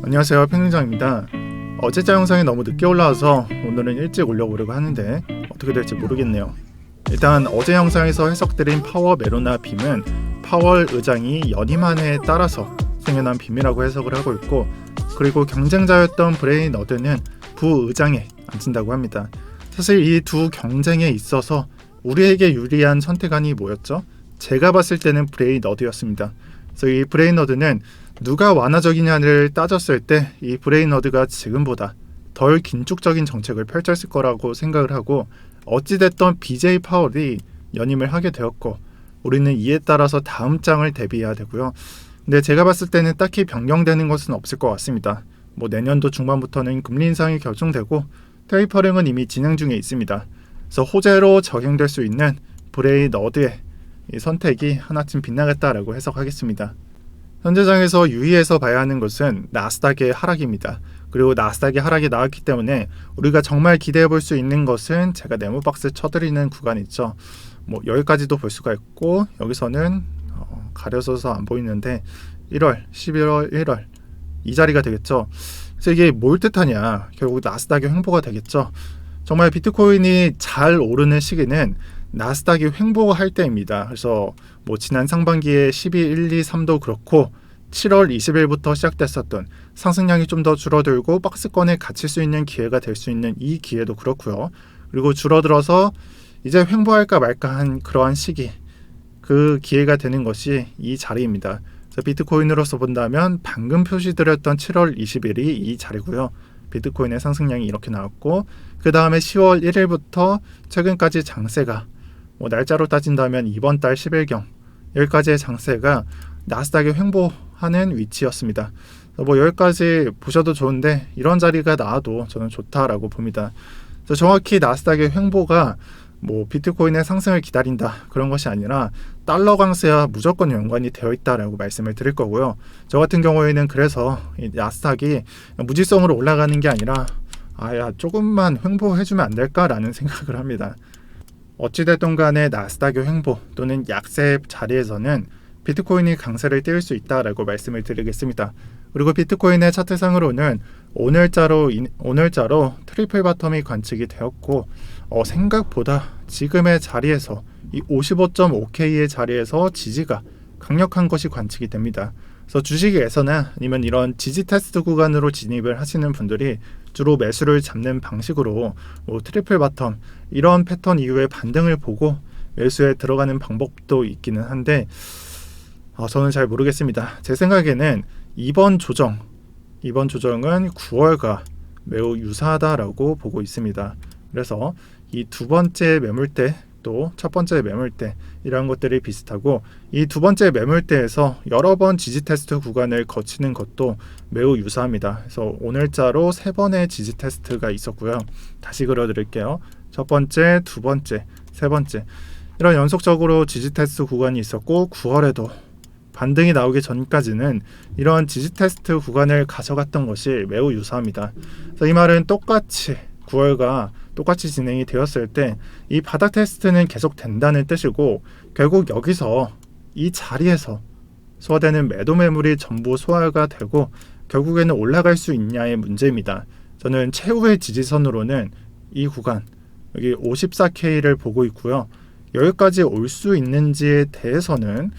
안녕하세요, 팽민장입니다. 어제자 영상이 너무 늦게 올라와서 오늘은 일찍 올려보려고 하는데 어떻게 될지 모르겠네요. 일단 어제 영상에서 해석드린 파워 메로나 빔은 파월 의장이 연임한해에 따라서 생겨난 빔이라고 해석을 하고 있고, 그리고 경쟁자였던 브레인 어드는 부의장에 앉힌다고 합니다. 사실 이 두 경쟁에 있어서 우리에게 유리한 선택안이 뭐였죠? 제가 봤을 때는 브레인 어드였습니다. 그래서 이 브레인 어드는 누가 완화적이냐를 따졌을 때 이 브레인 어드가 지금보다 덜 긴축적인 정책을 펼쳤을 거라고 생각을 하고, 어찌됐던 BJ 파월이 연임을 하게 되었고 우리는 이에 따라서 다음 장을 대비해야 되고요. 근데 제가 봤을 때는 딱히 변경되는 것은 없을 것 같습니다. 내년도 중반부터는 금리 인상이 결정되고 테이퍼링은 이미 진행 중에 있습니다. 그래서 호재로 적용될 수 있는 브레인 어드의 이 선택이 하나쯤 빗나갔다라고 해석하겠습니다. 현재장에서 유의해서 봐야 하는 것은 나스닥의 하락입니다. 그리고 나스닥의 하락이 나왔기 때문에 우리가 정말 기대해 볼 수 있는 것은 제가 네모박스 쳐드리는 구간 있죠. 여기까지도 볼 수가 있고, 여기서는 가려져서 안 보이는데 1월, 11월, 1월 이 자리가 되겠죠. 그래서 이게 뭘 뜻하냐? 결국 나스닥의 횡보가 되겠죠. 정말 비트코인이 잘 오르는 시기는 나스닥이 횡보할 때입니다. 그래서 지난 상반기에 12, 1, 2, 3도 그렇고 7월 20일부터 시작됐었던 상승량이 좀 더 줄어들고 박스권에 갇힐 수 있는 기회가 될 수 있는 이 기회도 그렇고요. 그리고 줄어들어서 이제 횡보할까 말까 한 그러한 시기, 그 기회가 되는 것이 이 자리입니다. 그래서 비트코인으로서 본다면 방금 표시드렸던 7월 20일이 이 자리고요. 비트코인의 상승량이 이렇게 나왔고, 그 다음에 10월 1일부터 최근까지 장세가 날짜로 따진다면 이번 달 10일경 여기까지의 장세가 나스닥이 횡보하는 위치였습니다. 여기까지 보셔도 좋은데 이런 자리가 나와도 저는 좋다라고 봅니다. 그래서 정확히 나스닥의 횡보가 비트코인의 상승을 기다린다 그런 것이 아니라 달러 강세와 무조건 연관이 되어 있다라고 말씀을 드릴 거고요. 저 같은 경우에는 그래서 이 나스닥이 무지성으로 올라가는 게 아니라 조금만 횡보해주면 안 될까라는 생각을 합니다. 어찌됐든 간에 나스닥의 횡보 또는 약세 자리에서는 비트코인이 강세를 띄울 수 있다라고 말씀을 드리겠습니다. 그리고 비트코인의 차트상으로는 오늘자로 트리플 바텀이 관측이 되었고, 생각보다 지금의 자리에서 이 55.5K의 자리에서 지지가 강력한 것이 관측이 됩니다. 그래서 주식에서나 아니면 이런 지지 테스트 구간으로 진입을 하시는 분들이 주로 매수를 잡는 방식으로 트리플 바텀 이런 패턴 이후에 반등을 보고 매수에 들어가는 방법도 있기는 한데 저는 잘 모르겠습니다. 제 생각에는 이번 조정은 9월과 매우 유사하다라고 보고 있습니다. 그래서 이 두 번째 매물대 또 첫 번째 매물대 이런 것들이 비슷하고, 이 두 번째 매물대에서 여러 번 지지 테스트 구간을 거치는 것도 매우 유사합니다. 그래서 오늘자로 세 번의 지지 테스트가 있었고요. 다시 그려드릴게요. 첫 번째, 두 번째, 세 번째 이런 연속적으로 지지 테스트 구간이 있었고, 9월에도 반등이 나오기 전까지는 이런 지지 테스트 구간을 가져갔던 것이 매우 유사합니다. 그래서 이 말은 똑같이 9월과 똑같이 진행이 되었을 때 이 바닥 테스트는 계속 된다는 뜻이고, 결국 여기서 이 자리에서 소화되는 매도 매물이 전부 소화가 되고 결국에는 올라갈 수 있냐의 문제입니다. 저는 최후의 지지선으로는 이 구간 여기 54K를 보고 있고요. 여기까지 올 수 있는지에 대해서는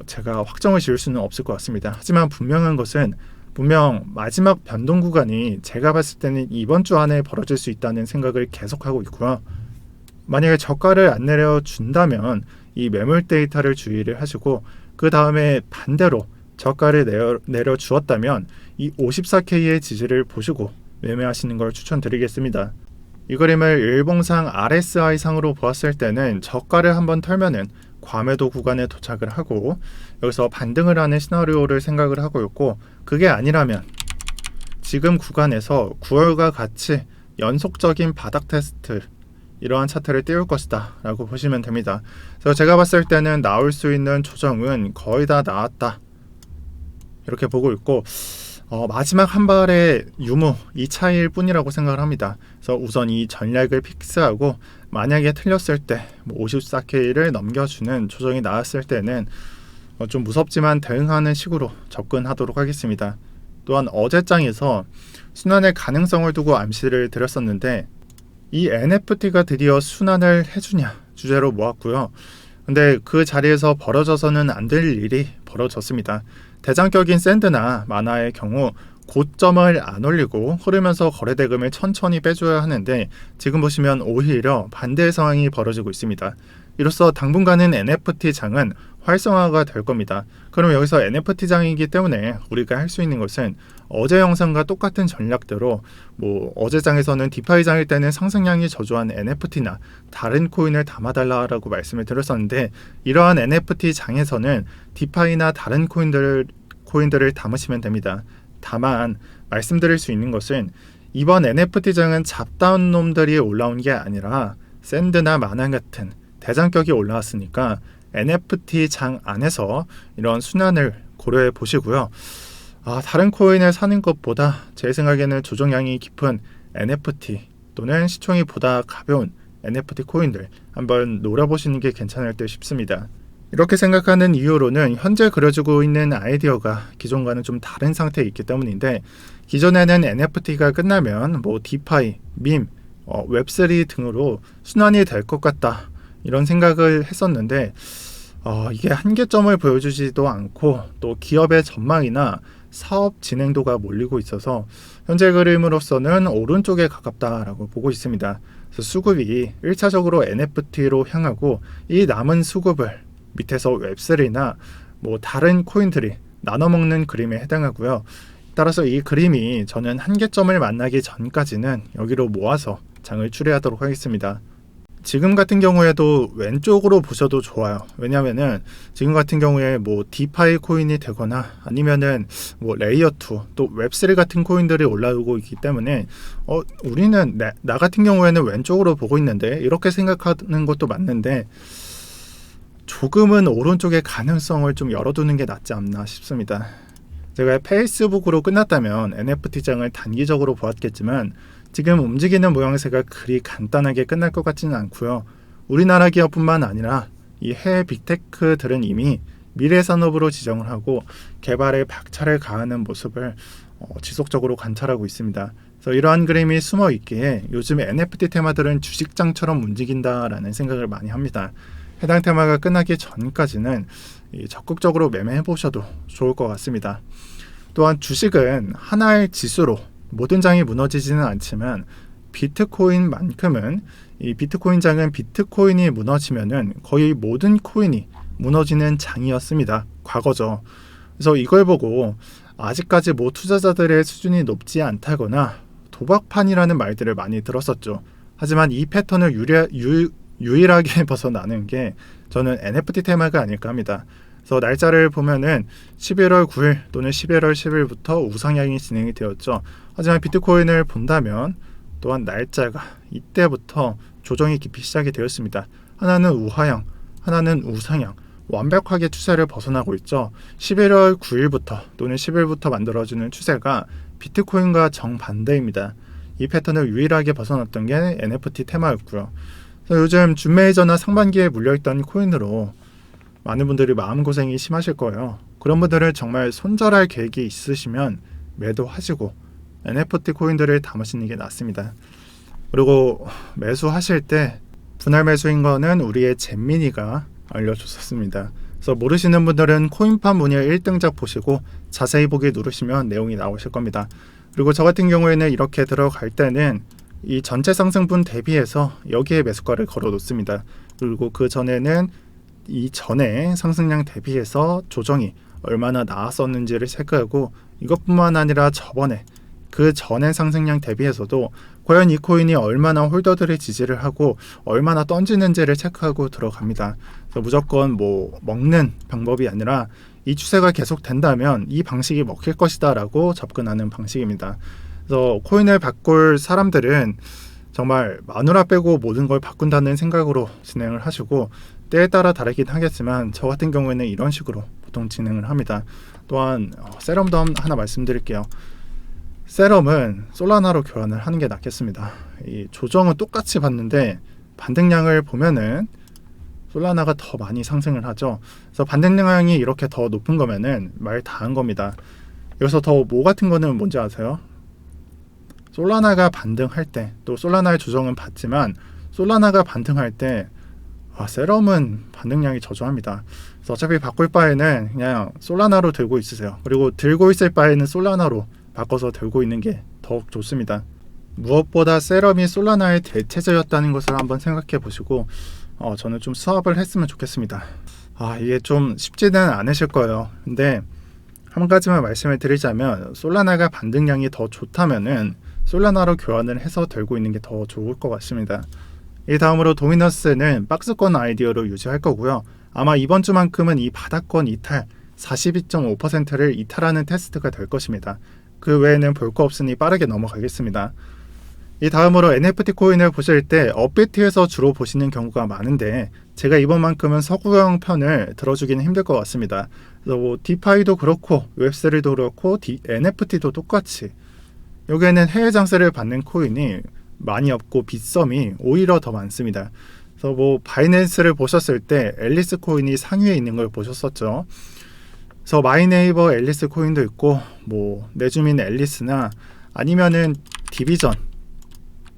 제가 확정을 지을 수는 없을 것 같습니다. 하지만 분명한 것은 마지막 변동 구간이 제가 봤을 때는 이번 주 안에 벌어질 수 있다는 생각을 계속하고 있고요. 만약에 저가를 안 내려준다면 이 매물 데이터를 주의를 하시고, 그 다음에 반대로 저가를 내려주었다면 이 54K의 지지를 보시고 매매하시는 걸 추천드리겠습니다. 이 그림을 일봉상 RSI 상으로 보았을 때는 저가를 한번 털면은 과매도 구간에 도착을 하고 여기서 반등을 하는 시나리오를 생각을 하고 있고, 그게 아니라면 지금 구간에서 9월과 같이 연속적인 바닥 테스트 이러한 차트를 띄울 것이다 라고 보시면 됩니다. 그래서 제가 봤을 때는 나올 수 있는 조정은 거의 다 나왔다 이렇게 보고 있고, 마지막 한 발의 유무 이 차이일 뿐이라고 생각을 합니다. 그래서 우선 이 전략을 픽스하고 만약에 틀렸을 때 54K를 넘겨주는 조정이 나왔을 때는 좀 무섭지만 대응하는 식으로 접근하도록 하겠습니다. 또한 어제 장에서 순환의 가능성을 두고 암시를 드렸었는데 이 NFT가 드디어 순환을 해주냐 주제로 모았고요. 근데 그 자리에서 벌어져서는 안 될 일이 벌어졌습니다. 대장격인 샌드나 마나의 경우 고점을 안 올리고 흐르면서 거래대금을 천천히 빼줘야 하는데 지금 보시면 오히려 반대의 상황이 벌어지고 있습니다. 이로써 당분간은 NFT 장은 활성화가 될 겁니다. 그럼 여기서 NFT 장이기 때문에 우리가 할 수 있는 것은 어제 영상과 똑같은 전략대로 어제 장에서는 디파이 장일 때는 상승량이 저조한 NFT나 다른 코인을 담아달라고 말씀을 드렸었는데 이러한 NFT 장에서는 디파이나 다른 코인들을 담으시면 됩니다. 다만 말씀드릴 수 있는 것은 이번 NFT 장은 잡다운 놈들이 올라온 게 아니라 샌드나 마나 같은 대장격이 올라왔으니까 NFT 장 안에서 이런 순환을 고려해 보시고요. 다른 코인을 사는 것보다 제 생각에는 조정량이 깊은 NFT 또는 시총이 보다 가벼운 NFT 코인들 한번 노려보시는 게 괜찮을 듯 싶습니다. 이렇게 생각하는 이유로는 현재 그려지고 있는 아이디어가 기존과는 좀 다른 상태에 있기 때문인데 기존에는 NFT가 끝나면 디파이, 밈, 웹3 등으로 순환이 될 것 같다 이런 생각을 했었는데 이게 한계점을 보여주지도 않고 또 기업의 전망이나 사업 진행도가 몰리고 있어서 현재 그림으로서는 오른쪽에 가깝다라고 보고 있습니다. 그래서 수급이 1차적으로 NFT로 향하고 이 남은 수급을 밑에서 웹3나 다른 코인들이 나눠먹는 그림에 해당하고요. 따라서 이 그림이 저는 한계점을 만나기 전까지는 여기로 모아서 장을 추리하도록 하겠습니다. 지금 같은 경우에도 왼쪽으로 보셔도 좋아요. 왜냐면은 지금 같은 경우에 디파이 코인이 되거나 아니면은 레이어 2 또 웹3 같은 코인들이 올라오고 있기 때문에 우리는 나 같은 경우에는 왼쪽으로 보고 있는데 이렇게 생각하는 것도 맞는데 조금은 오른쪽의 가능성을 좀 열어두는 게 낫지 않나 싶습니다. 제가 페이스북으로 끝났다면 NFT 장을 단기적으로 보았겠지만 지금 움직이는 모양새가 그리 간단하게 끝날 것 같지는 않고요. 우리나라 기업뿐만 아니라 이 해외 빅테크들은 이미 미래 산업으로 지정을 하고 개발에 박차를 가하는 모습을 지속적으로 관찰하고 있습니다. 그래서 이러한 그림이 숨어 있기에 요즘 NFT 테마들은 주식장처럼 움직인다라는 생각을 많이 합니다. 해당 테마가 끝나기 전까지는 적극적으로 매매해 보셔도 좋을 것 같습니다. 또한 주식은 하나의 지수로 모든 장이 무너지지는 않지만 비트코인만큼은 이 비트코인 장은 비트코인이 무너지면은 거의 모든 코인이 무너지는 장이었습니다. 과거죠. 그래서 이걸 보고 아직까지 투자자들의 수준이 높지 않다거나 도박판이라는 말들을 많이 들었었죠. 하지만 이 패턴을 유일하게 벗어나는 게 저는 NFT 테마가 아닐까 합니다. 그래서 날짜를 보면은 11월 9일 또는 11월 10일부터 우상향이 진행이 되었죠. 하지만 비트코인을 본다면 또한 날짜가 이때부터 조정이 깊이 시작이 되었습니다. 하나는 우하향, 하나는 우상향, 완벽하게 추세를 벗어나고 있죠. 11월 9일부터 또는 10일부터 만들어지는 추세가 비트코인과 정반대입니다. 이 패턴을 유일하게 벗어났던 게 NFT 테마였고요. 그래서 요즘 준 메이저나 상반기에 물려있던 코인으로 많은 분들이 마음고생이 심하실 거예요. 그런 분들은 정말 손절할 계획이 있으시면 매도하시고 NFT 코인들을 담으시는 게 낫습니다. 그리고 매수하실 때 분할 매수인 거는 우리의 잼민이가 알려줬었습니다. 그래서 모르시는 분들은 코인판 문의 1등작 보시고 자세히 보기 누르시면 내용이 나오실 겁니다. 그리고 저 같은 경우에는 이렇게 들어갈 때는 이 전체 상승분 대비해서 여기에 매수가를 걸어 놓습니다. 그리고 그 전에는 이 전에 상승량 대비해서 조정이 얼마나 나왔었는지를 체크하고 이것뿐만 아니라 그 전에 상승량 대비해서도 과연 이 코인이 얼마나 홀더들의 지지를 하고 얼마나 던지는지를 체크하고 들어갑니다. 그래서 무조건 먹는 방법이 아니라 이 추세가 계속 된다면 이 방식이 먹힐 것이다 라고 접근하는 방식입니다. 그래서 코인을 바꿀 사람들은 정말 마누라 빼고 모든 걸 바꾼다는 생각으로 진행을 하시고 때에 따라 다르긴 하겠지만 저 같은 경우에는 이런 식으로 보통 진행을 합니다. 또한 세럼도 하나 말씀드릴게요. 세럼은 솔라나로 교환을 하는 게 낫겠습니다. 이 조정은 똑같이 봤는데 반등량을 보면은 솔라나가 더 많이 상승을 하죠. 그래서 반등량이 이렇게 더 높은 거면은 말 다 한 겁니다. 여기서 더 뭐 같은 거는 뭔지 아세요? 솔라나가 반등할 때, 또 솔라나의 조정은 받지만 솔라나가 반등할 때 세럼은 반등량이 저조합니다. 그래서 어차피 바꿀 바에는 그냥 솔라나로 들고 있으세요. 그리고 들고 있을 바에는 솔라나로 바꿔서 들고 있는 게 더 좋습니다. 무엇보다 세럼이 솔라나의 대체제였다는 것을 한번 생각해 보시고 저는 좀 수합을 했으면 좋겠습니다. 이게 좀 쉽지는 않으실 거예요. 근데 한 가지만 말씀을 드리자면 솔라나가 반등량이 더 좋다면은 솔라나로 교환을 해서 들고 있는 게 더 좋을 것 같습니다. 이 다음으로 도미너스는 박스권 아이디어로 유지할 거고요. 아마 이번 주만큼은 이 바닥권 이탈 42.5%를 이탈하는 테스트가 될 것입니다. 그 외에는 볼 거 없으니 빠르게 넘어가겠습니다. 이 다음으로 NFT 코인을 보실 때 업비트에서 주로 보시는 경우가 많은데 제가 이번만큼은 서구형 편을 들어주기는 힘들 것 같습니다. 그래서 뭐 디파이도 그렇고 웹3도 그렇고 NFT도 똑같이 여기에는 해외 장세를 받는 코인이 많이 없고 빗썸이 오히려 더 많습니다. 그래서 뭐 바이낸스를 보셨을 때 앨리스 코인이 상위에 있는 걸 보셨었죠. 그래서 마이네이버 앨리스 코인도 있고 뭐 내주민 앨리스나 아니면은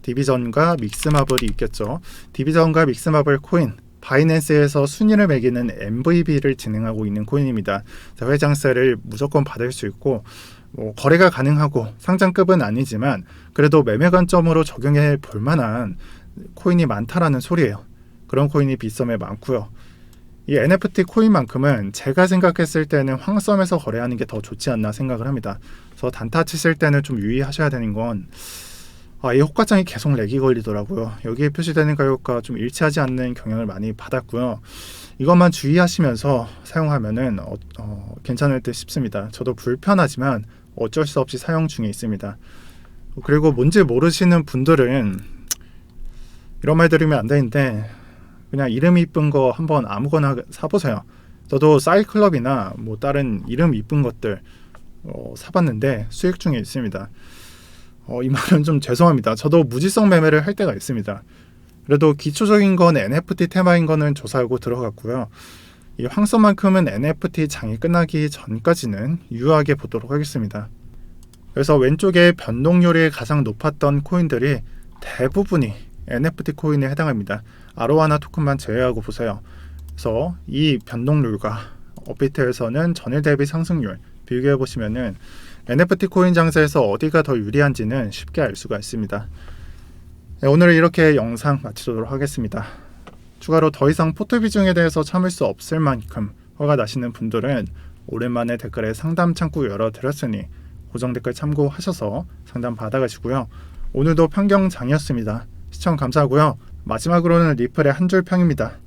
디비전과 믹스마블이 있겠죠. 디비전과 믹스마블 코인 바이낸스에서 순위를 매기는 MVB를 진행하고 있는 코인입니다. 회장세를 무조건 받을 수 있고 거래가 가능하고 상장급은 아니지만 그래도 매매 관점으로 적용해 볼 만한 코인이 많다라는 소리예요. 그런 코인이 빗썸에 많고요. 이 NFT 코인만큼은 제가 생각했을 때는 황썸에서 거래하는 게 더 좋지 않나 생각을 합니다. 그래서 단타 치실 때는 좀 유의하셔야 되는 건 이 호가창이 계속 렉이 걸리더라고요. 여기에 표시되는 가격과 좀 일치하지 않는 경향을 많이 받았고요. 이것만 주의하시면서 사용하면은 괜찮을 듯 싶습니다. 저도 불편하지만 어쩔 수 없이 사용 중에 있습니다. 그리고 뭔지 모르시는 분들은 이런 말 들으면 안 되는데 그냥 이름 이쁜 거 한번 아무거나 사보세요. 저도 사이클럽이나 뭐 다른 이름 이쁜 것들 사봤는데 수익 중에 있습니다. 이 말은 좀 죄송합니다. 저도 무지성 매매를 할 때가 있습니다. 그래도 기초적인 건 NFT 테마인 거는 조사하고 들어갔고요. 이 황소만큼은 NFT 장이 끝나기 전까지는 유효하게 보도록 하겠습니다. 그래서 왼쪽에 변동률이 가장 높았던 코인들이 대부분이 NFT 코인에 해당합니다. 아로하나 토큰만 제외하고 보세요. 그래서 이 변동률과 업비트에서는 전일 대비 상승률 비교해 보시면은 NFT 코인 장세에서 어디가 더 유리한지는 쉽게 알 수가 있습니다. 오늘 이렇게 영상 마치도록 하겠습니다. 추가로 더 이상 포트 비중에 대해서 참을 수 없을 만큼 화가 나시는 분들은 오랜만에 댓글에 상담 창구 열어드렸으니 고정 댓글 참고하셔서 상담 받아가시고요. 오늘도 평경장이었습니다. 시청 감사하고요. 마지막으로는 리플의 한 줄 평입니다.